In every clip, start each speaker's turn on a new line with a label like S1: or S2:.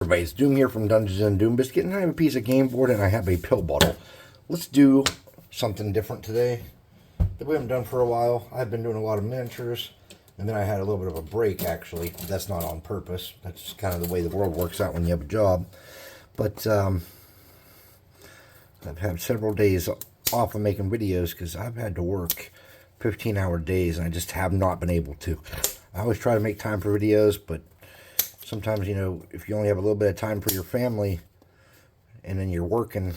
S1: Everybody, it's Doom here from Dungeons and Doom Biscuit, and I have a piece of game board and I have a pill bottle. Let's do something different today that we haven't done for a while. I've been doing a lot of miniatures, and then I had a little bit of a break, actually. That's not on purpose. That's kind of the way the world works out when you have a job. But I've had several days off of making videos because I've had to work 15-hour days, and I just have not been able to. I always try to make time for videos, but sometimes, you know, if you only have a little bit of time for your family and then you're working,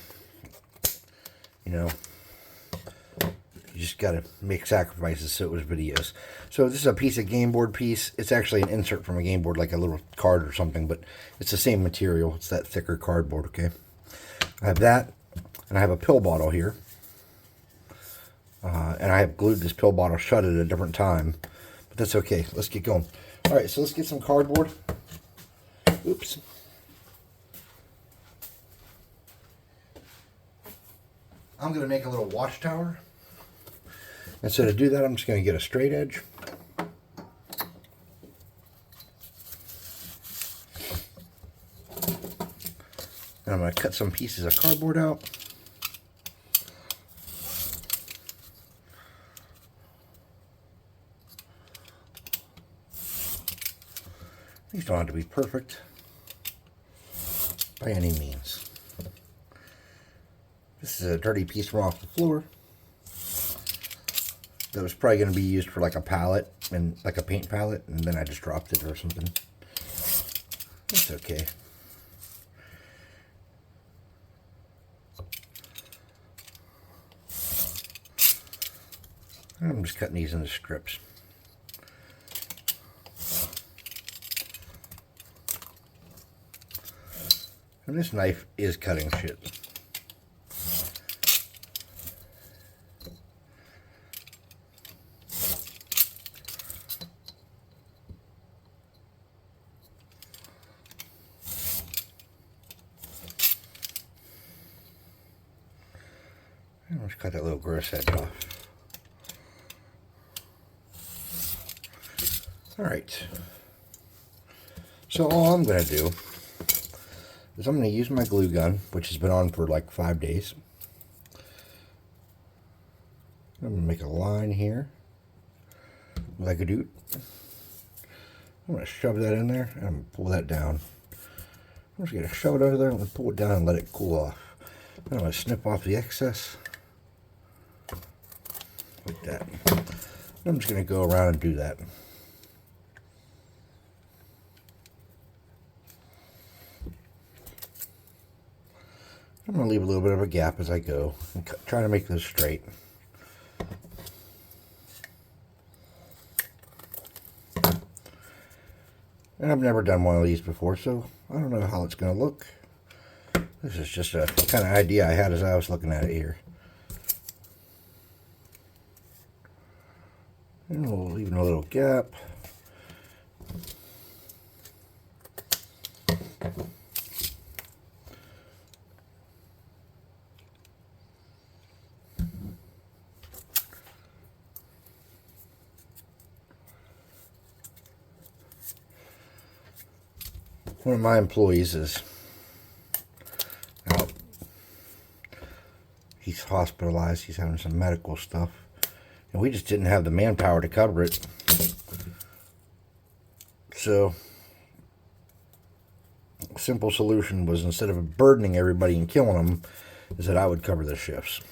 S1: you know, you just got to make sacrifices. So it was videos. So this is a piece of game board piece. It's actually an insert from a game board, like a little card or something, but it's the same material. It's that thicker cardboard, okay? I have that, and I have a pill bottle here. And I have glued this pill bottle shut at a different time, but that's okay. Let's get going. All right, so let's get some cardboard. Oops. I'm going to make a little watchtower. And so to do that, I'm just going to get a straight edge. And I'm going to cut some pieces of cardboard out. These don't have to be perfect by any means. This is a dirty piece from off the floor that was probably going to be used for like a palette, and like a paint palette, and then I just dropped it or something. It's okay. I'm just cutting these into strips. And this knife is cutting shit. Let's cut that little gross edge off. Alright. So all I'm going to do is I'm going to use my glue gun, which has been on for like 5 days. I'm going to make a line here, like a dude. I'm going to shove that in there, and I'm going to pull that down. I'm just going to shove it over there and pull it down and let it cool off. Then I'm going to snip off the excess, like that. I'm just going to go around and do that. I'm going to leave a little bit of a gap as I go and try to make this straight. And I've never done one of these before, so I don't know how it's going to look. This is just a kind of idea I had as I was looking at it here. And we'll leave a little gap. One of my employees is out. He's hospitalized. He's having some medical stuff. And we just didn't have the manpower to cover it. So, a simple solution was, instead of burdening everybody and killing them, is that I would cover the shifts.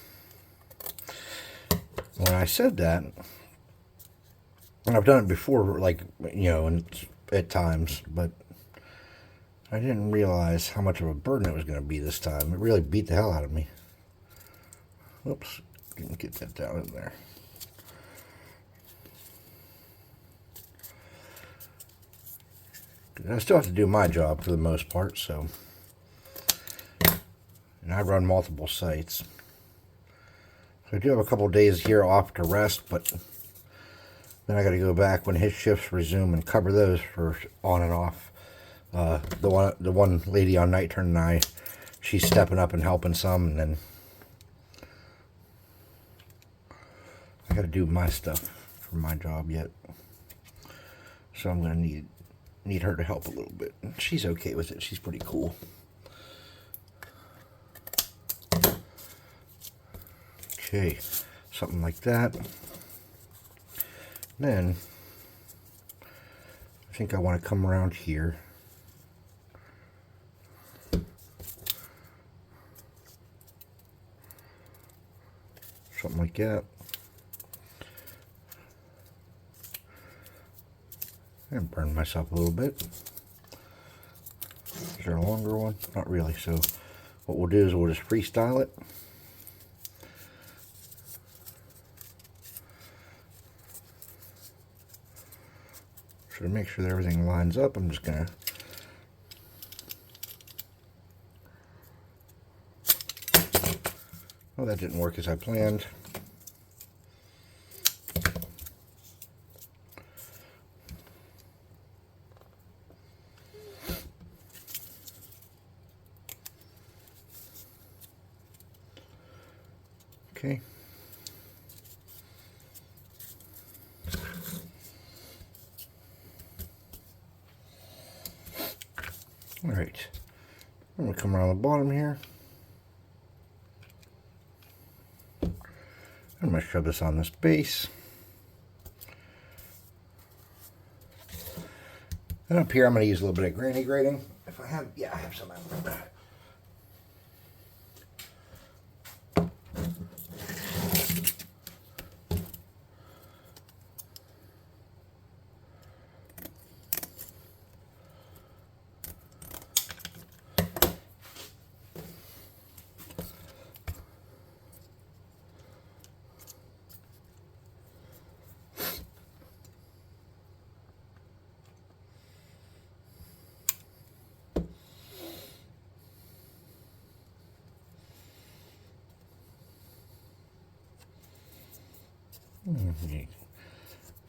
S1: When I said that, and I've done it before, like, you know, and at times, but I didn't realize how much of a burden it was going to be this time. It really beat the hell out of me. Whoops, didn't get that down in there. I still have to do my job for the most part, so. And I run multiple sites. So I do have a couple days here off to rest, but then I got to go back when his shifts resume and cover those for on and off. The one lady on night turn and she's stepping up and helping some, and then I got to do my stuff for my job yet. So I'm going to need need her to help a little bit. She's okay with it. She's pretty cool. Okay, something like that. Then I think I want to come around here. Something like that. And burn myself a little bit. Is there a longer one? Not really. So what we'll do is we'll just freestyle it. So to make sure that everything lines up, I'm just gonna well, that didn't work as I planned. Okay. All right. I'm gonna come around the bottom here. I'm gonna shove this on this base. And up here, I'm gonna use a little bit of granny grating. If I have, yeah, I have some out there.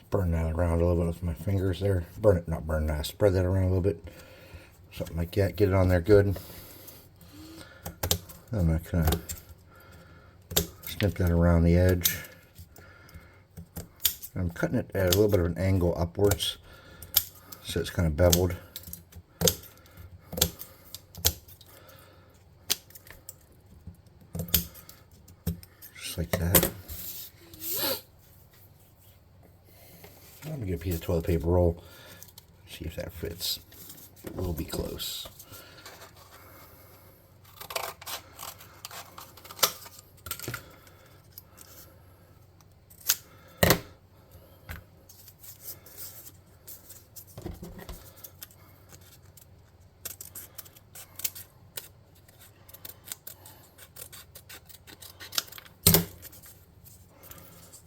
S1: Burn that around a little bit with my fingers there. Burn it, not burn that. Spread that around a little bit. Something like that. Get it on there good. I'm going to kind of snip that around the edge. I'm cutting it at a little bit of an angle upwards, so it's kind of beveled. Just like that. I'm gonna get a piece of toilet paper roll, see if that fits. It will be close.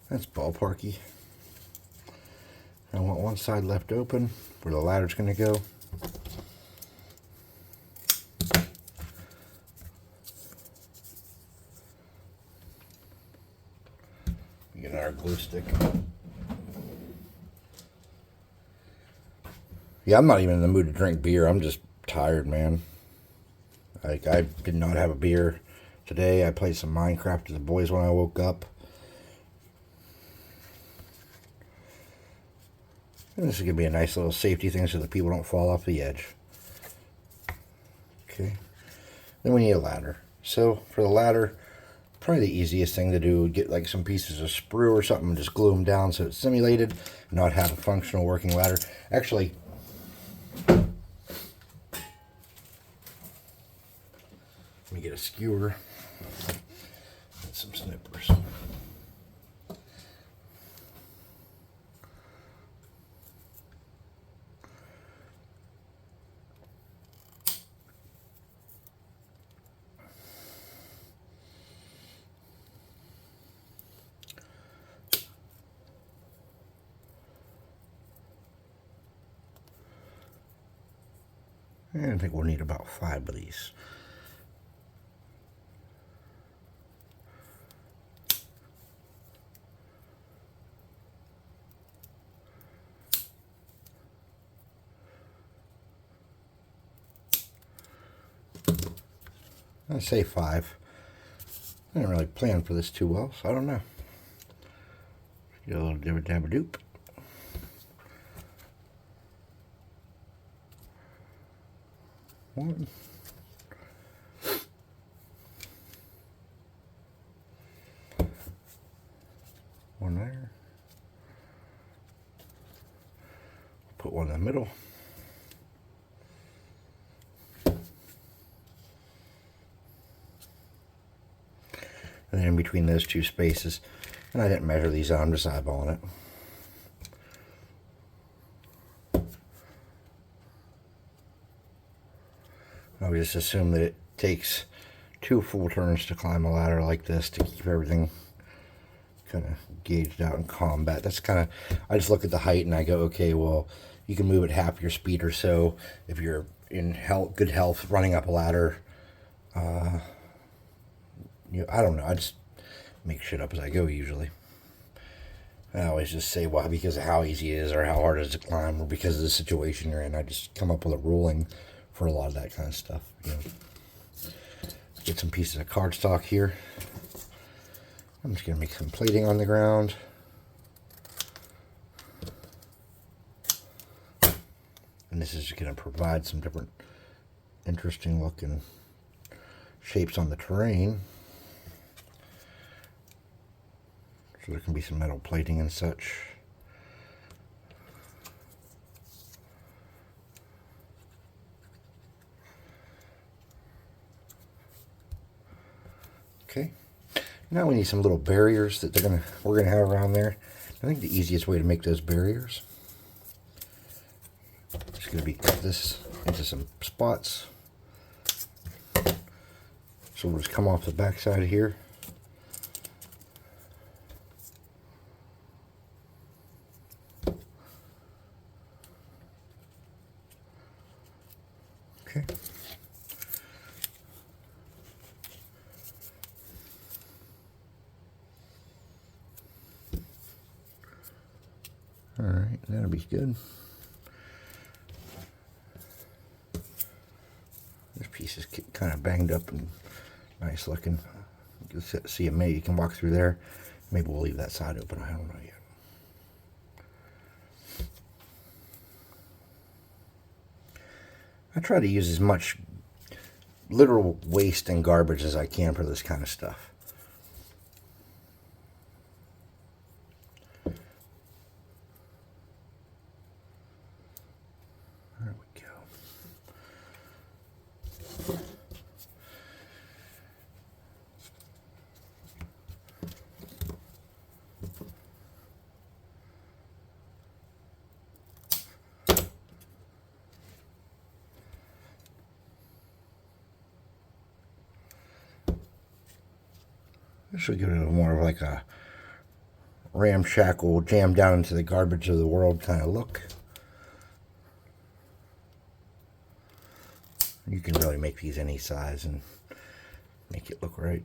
S1: That's ballparky. I want one side left open where the ladder's going to go. Get our glue stick. Yeah, I'm not even in the mood to drink beer. I'm just tired, man. Like, I did not have a beer today. I played some Minecraft with the boys when I woke up. And this is going to be a nice little safety thing so that people don't fall off the edge. Okay. Then we need a ladder. So for the ladder, probably the easiest thing to do would get like some pieces of sprue or something and just glue them down so it's simulated, not have a functional working ladder. Actually, let me get a skewer and some snippers. And I think we'll need about 5 of these. I say 5. I didn't really plan for this too well, so I don't know. Get a little dibba dabba doop. One. One there. Put one in the middle. And then in between those two spaces, and I didn't measure these out, I'm just eyeballing it. I would just assume that it takes 2 full turns to climb a ladder like this to keep everything kind of gauged out in combat. That's kind of, I just look at the height and I go, okay, well, you can move at half your speed or so if you're in good health running up a ladder. I don't know. I just make shit up as I go usually. I always just say, well, because of how easy it is or how hard it is to climb or because of the situation you're in. I just come up with a ruling for a lot of that kind of stuff. Get some pieces of cardstock here. I'm just going to make some plating on the ground. And this is going to provide some different interesting looking shapes on the terrain. So there can be some metal plating and such. Okay. Now we need some little barriers that we're gonna have around there. I think the easiest way to make those barriers is going to be cut this into some spots. So we'll just come off the back side here. Okay. All right, that'll be good. This piece is kind of banged up and nice looking. You can see it, maybe you can walk through there. Maybe we'll leave that side open, I don't know yet. I try to use as much literal waste and garbage as I can for this kind of stuff. There we go. This will give it more of like a ramshackle, jam down into the garbage of the world kind of look. You can really make these any size and make it look right.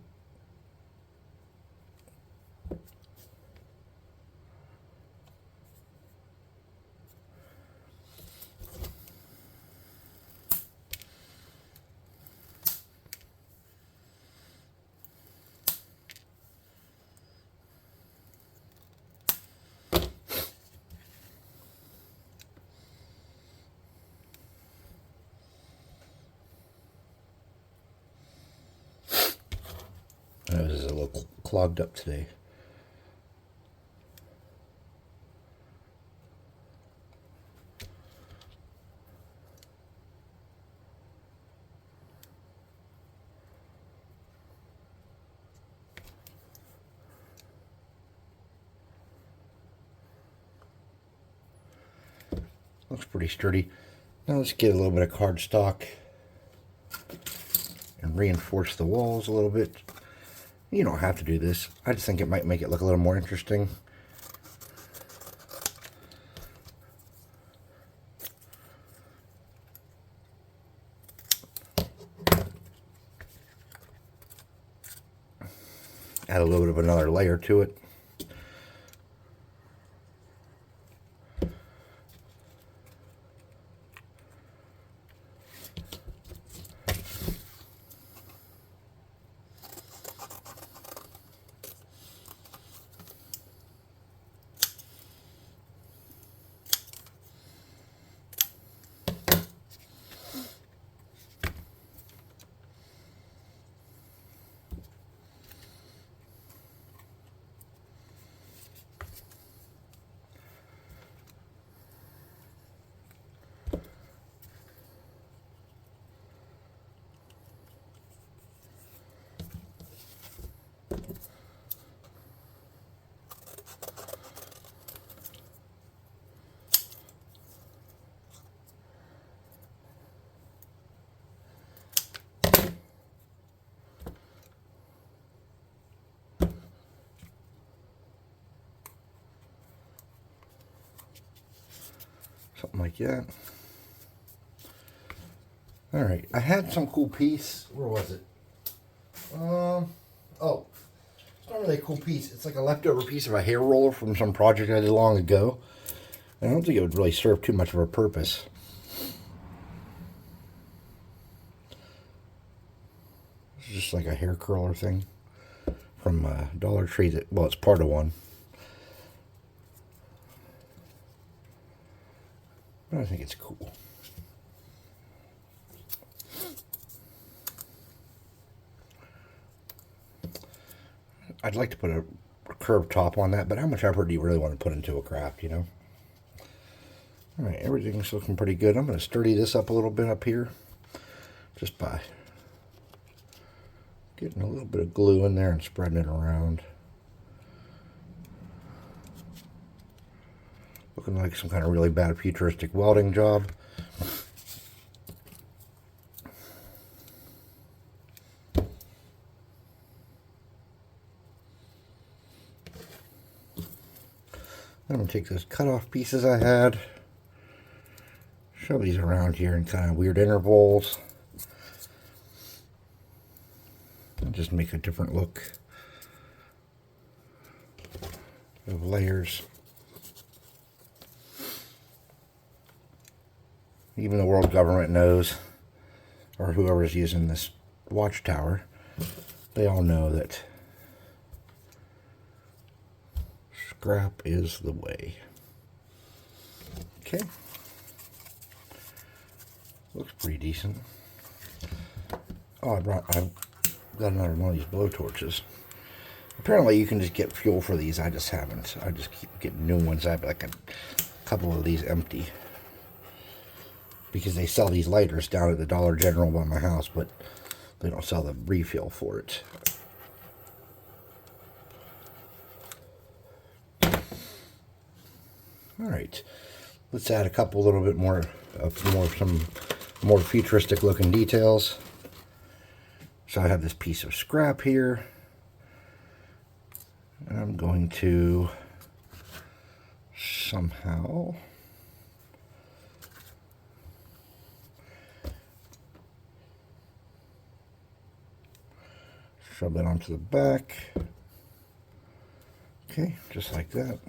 S1: This is a little clogged up today. Looks pretty sturdy. Now let's get a little bit of cardstock and reinforce the walls a little bit. You don't have to do this. I just think it might make it look a little more interesting. Add a little bit of another layer to it. Something like that. Alright, I had some cool piece. Where was it? Oh, it's not really a cool piece. It's like a leftover piece of a hair roller from some project I did long ago. I don't think it would really serve too much of a purpose. It's just like a hair curler thing from Dollar Tree. That, well, it's part of one. But I think it's cool. I'd like to put a curved top on that, but how much effort do you really want to put into a craft, you know? Alright, everything's looking pretty good. I'm going to sturdy this up a little bit up here, just by getting a little bit of glue in there and spreading it around. Looking like some kind of really bad futuristic welding job. I'm going to take those cut-off pieces I had, shove these around here in kind of weird intervals, and just make a different look of layers. Even the world government knows, or whoever's using this watchtower, they all know that scrap is the way. Okay. Looks pretty decent. Oh, I've got another one of these blowtorches. Apparently you can just get fuel for these. I just haven't. I just keep getting new ones. I have like a couple of these empty. Because they sell these lighters down at the Dollar General by my house, but they don't sell the refill for it. Alright, let's add a couple little bit more of some more futuristic looking details. So I have this piece of scrap here, and I'm going to somehow shove it onto the back. Okay, just like that.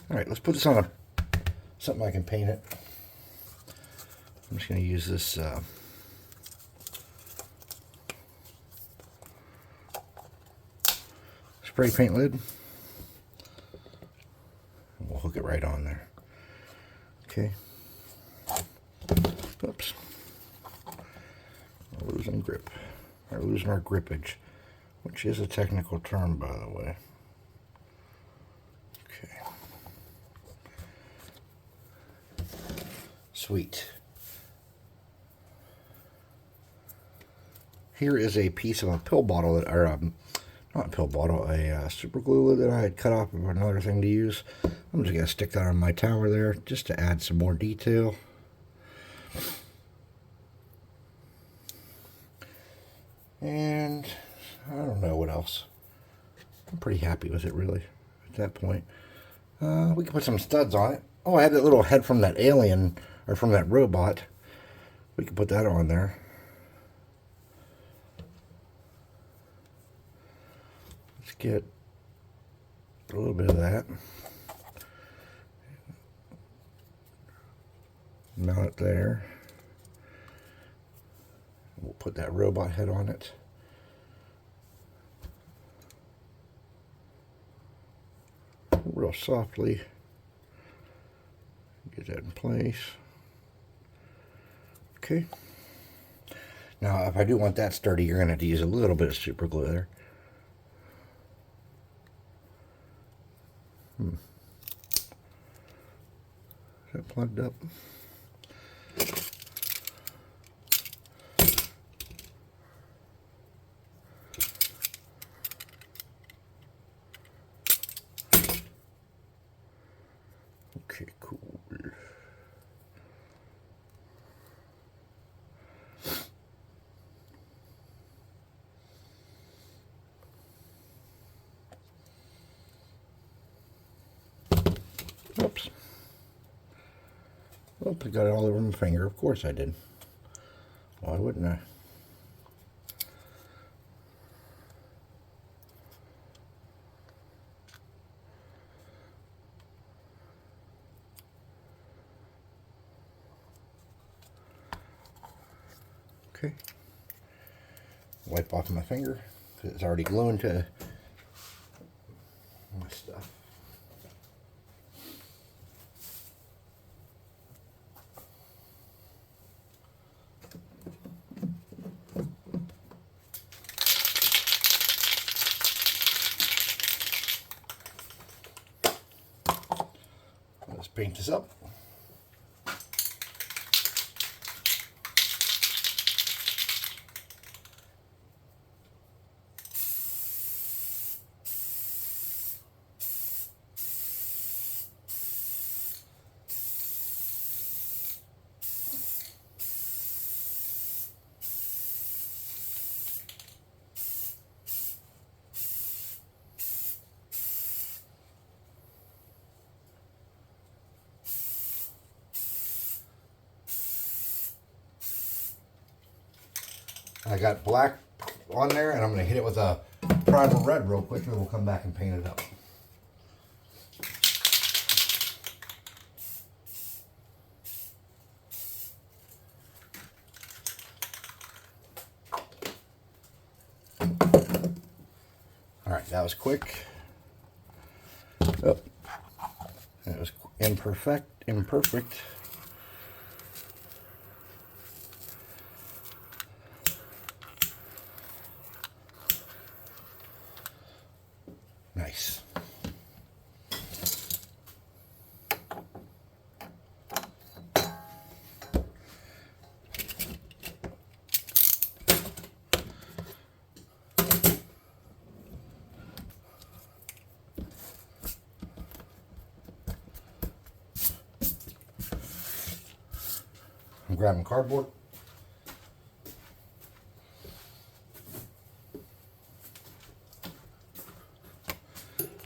S1: Alright, let's put this on something I can paint it. I'm just going to use this spray paint lid. And we'll hook it right on there. Okay. Oops. We're losing grip. We're losing our grippage, which is a technical term, by the way. Sweet. Here is a piece of a pill bottle that, or not a pill bottle, a super glue that I had cut off of another thing to use. I'm just gonna stick that on my tower there just to add some more detail. And I don't know what else. I'm pretty happy with it, really, at that point. We can put some studs on it. Oh, I had that little head from that alien, or from that robot. We can put that on there. Let's get a little bit of that. Mount it there. We'll put that robot head on it. Real softly. Get that in place. Okay. Now, if I do want that sturdy, you're going to have to use a little bit of super glue there. Is that plugged up? Okay, cool. Whoops. Oop, I got it all over my finger. Of course I did. Why wouldn't I? Okay. Wipe off my finger because it's already gluing to my stuff. Let's paint this up. I got black on there, and I'm going to hit it with a primer red real quick, and then we'll come back and paint it up. All right, that was quick. Oh, that was imperfect. Nice. I'm grabbing cardboard.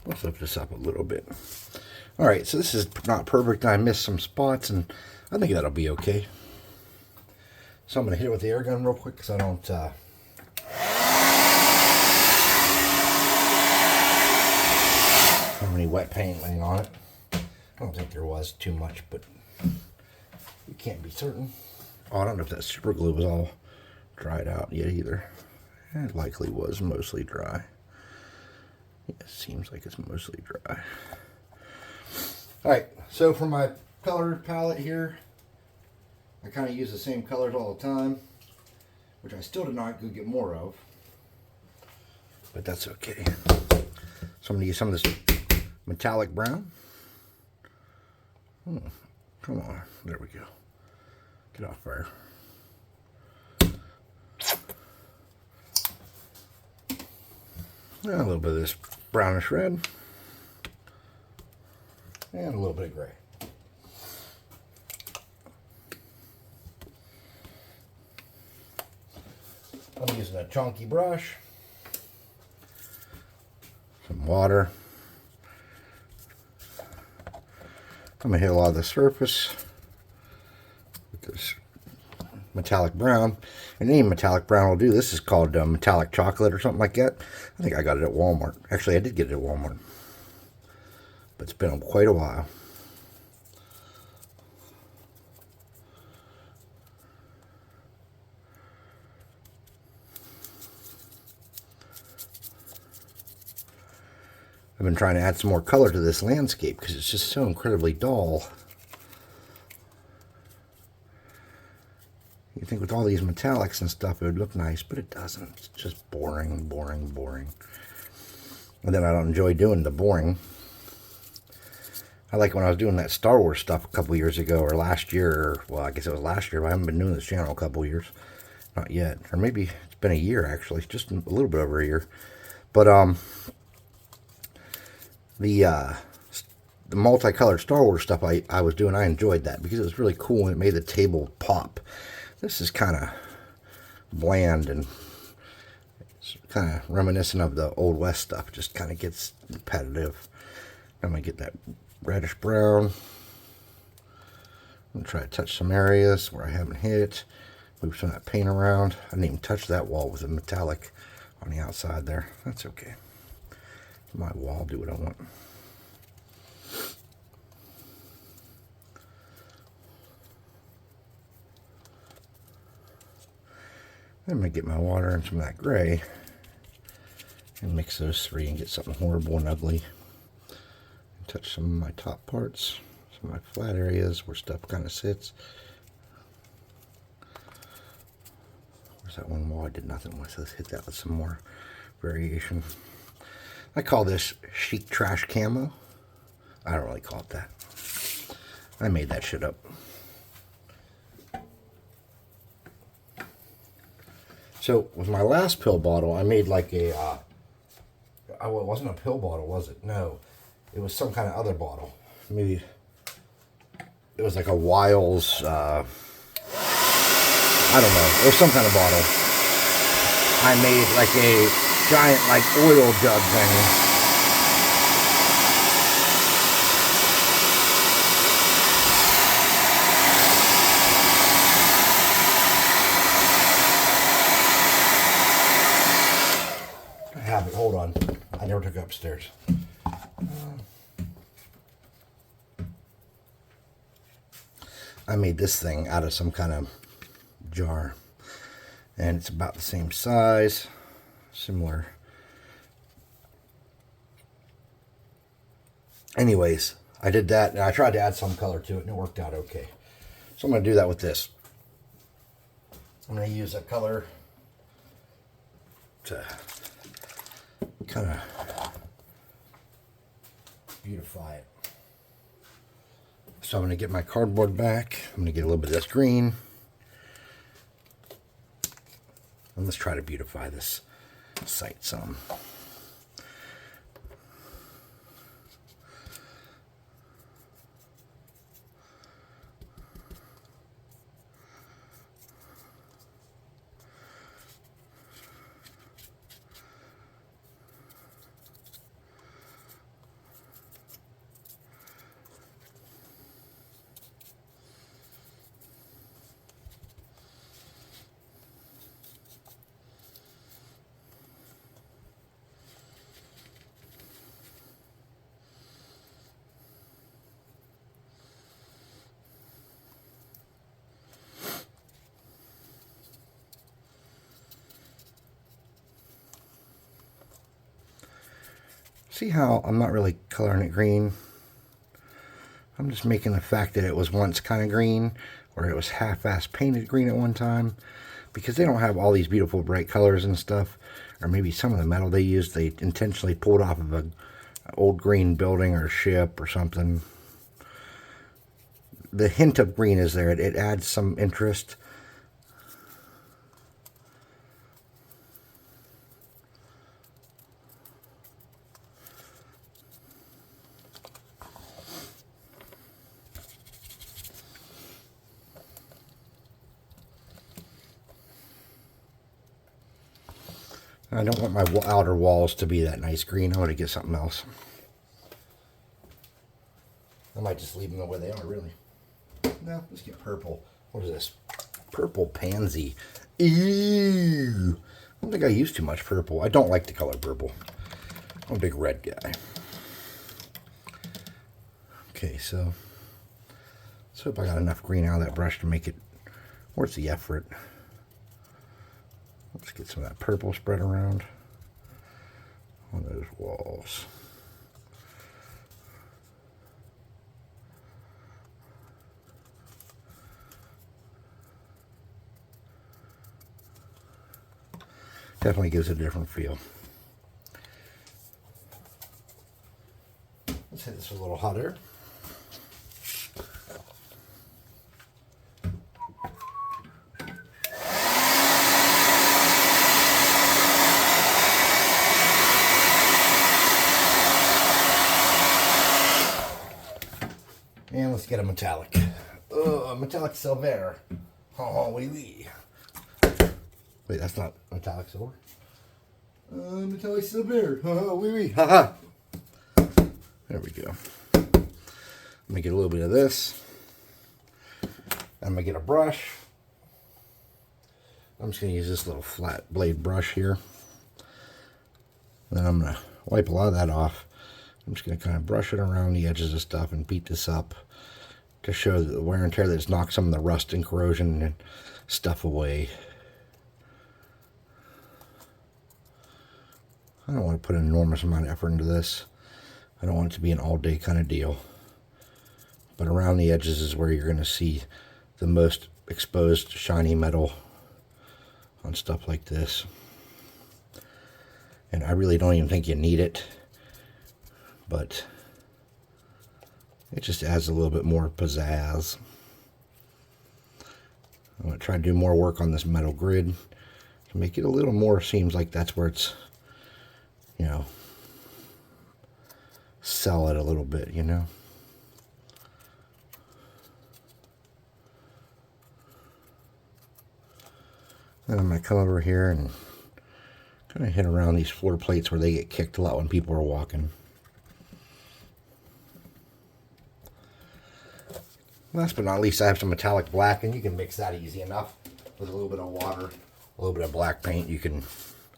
S1: Let's lift this up a little bit. All right, so this is not perfect. I missed some spots, and I think that'll be okay. So I'm going to hit it with the air gun real quick because I don't have any wet paint laying on it. I don't think there was too much, but you can't be certain. Oh, I don't know if that super glue was all dried out yet either. It likely was mostly dry. Yeah, it seems like it's mostly dry. Alright, so for my color palette here, I kind of use the same colors all the time, which I still did not go get more of, but that's okay. So I'm going to use some of this metallic brown. Come on, there we go. Get off there. And a little bit of this brownish red. And a little bit of gray. I'm using a chunky brush. Some water. I'm going to hit a lot of the surface with this metallic brown. And any metallic brown will do. This is called metallic chocolate or something like that. I think I got it at Walmart. Actually, I did get it at Walmart. But it's been quite a while. I've been trying to add some more color to this landscape because it's just so incredibly dull. You think with all these metallics and stuff it would look nice, but it doesn't. It's just boring, boring, boring. And then I don't enjoy doing the boring. I like when I was doing that Star Wars stuff a couple years ago, or last year, or, well, I guess it was last year, but I haven't been doing this channel a couple years. Not yet. Or maybe it's been a year, actually. Just a little bit over a year. But, the multicolored Star Wars stuff I was doing, I enjoyed that because it was really cool and it made the table pop. This is kind of bland and it's kind of reminiscent of the Old West stuff. Just kind of gets repetitive. I'm going to get that reddish brown. I'm going to try to touch some areas where I haven't hit. Move some of that paint around. I didn't even touch that wall with a metallic on the outside there. That's okay. My wall, do what I want. I'm going to get my water and some of that gray and mix those three and get something horrible and ugly. Touch some of my top parts, some of my flat areas where stuff kind of sits. Where's that one wall I did nothing with? Let's hit that with some more variation. I call this chic trash camo. I don't really call it that. I made that shit up. So with my last pill bottle, I made like a, well, it wasn't a pill bottle, was it? No, it was some kind of other bottle. Maybe it was like a Wiles, I don't know. It was some kind of bottle. I made like a giant like oil jug thing. Hold on, I never took it upstairs. I made this thing out of some kind of jar, and it's about the same size, similar. Anyways, I did that, and I tried to add some color to it, and it worked out okay. So I'm going to do that with this. I'm going to use a color to kind of beautify it. So I'm going to get my cardboard back. I'm going to get a little bit of this green. And let's try to beautify this site some. See how I'm not really coloring it green? I'm just making the fact that it was once kind of green, or it was half-ass painted green at one time, because they don't have all these beautiful bright colors and stuff, or maybe some of the metal they used, they intentionally pulled off of an old green building or ship or something. The hint of green is there. It adds some interest. I don't want my outer walls to be that nice green. I want to get something else. I might just leave them the way they are, really. No, let's get purple. What is this? Purple pansy. Ew. I don't think I use too much purple. I don't like the color purple. I'm a big red guy. Okay, so let's hope I got enough green out of that brush to make it worth the effort. Let's get some of that purple spread around on those walls. Definitely gives it a different feel. Let's hit this with a little hot air. And let's get a metallic. Metallic silver. Oh, oui, oui. Wait, that's not metallic silver. Metallic silver. Oh, oui, oui. Haha. There we go. Let me get a little bit of this. I'm going to get a brush. I'm just going to use this little flat blade brush here. Then I'm going to wipe a lot of that off. I'm just going to kind of brush it around the edges of stuff and beat this up to show the wear and tear that's knocked some of the rust and corrosion and stuff away. I don't want to put an enormous amount of effort into this. I don't want it to be an all-day kind of deal. But around the edges is where you're going to see the most exposed shiny metal on stuff like this. And I really don't even think you need it, but it just adds a little bit more pizzazz. I'm going to try to do more work on this metal grid to make it a little more, seems like that's where it's, you know, sell it a little bit, you know. Then I'm going to come over here and kind of hit around these floor plates where they get kicked a lot when people are walking. Last but not least, I have some metallic black, and you can mix that easy enough with a little bit of water, a little bit of black paint. You can,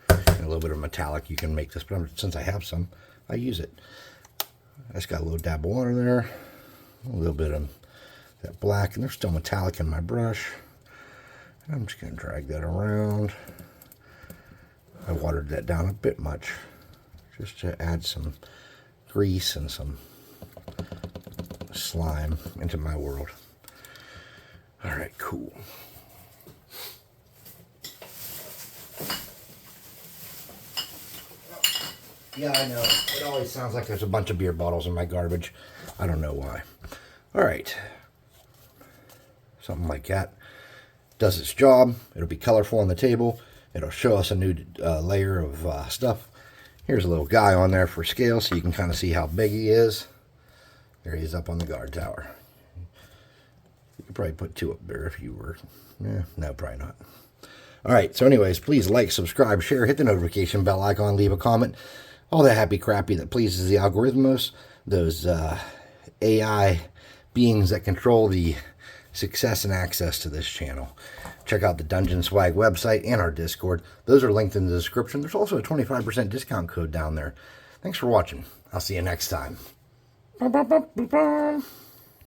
S1: and a little bit of metallic, you can make this. But since I have some, I use it. I just got a little dab of water there, a little bit of that black, and there's still metallic in my brush. And I'm just going to drag that around. I watered that down a bit much, just to add some grease and some slime into my world. All right, cool. Yeah, I know. It always sounds like there's a bunch of beer bottles in my garbage. I don't know why. All right. Something like that does its job. It'll be colorful on the table. It'll show us a new layer of stuff. Here's a little guy on there for scale so you can kind of see how big he is. There he is up on the guard tower. You could probably put two up there if you were. No, probably not. All right, so anyways, please like, subscribe, share, hit the notification bell icon, leave a comment. All that happy crappy that pleases the algorithmos, those AI beings that control the success and access to this channel. Check out the Dungeon Swag website and our Discord. Those are linked in the description. There's also a 25% discount code down there. Thanks for watching. I'll see you next time. Bum, bum, bum, bum, bum.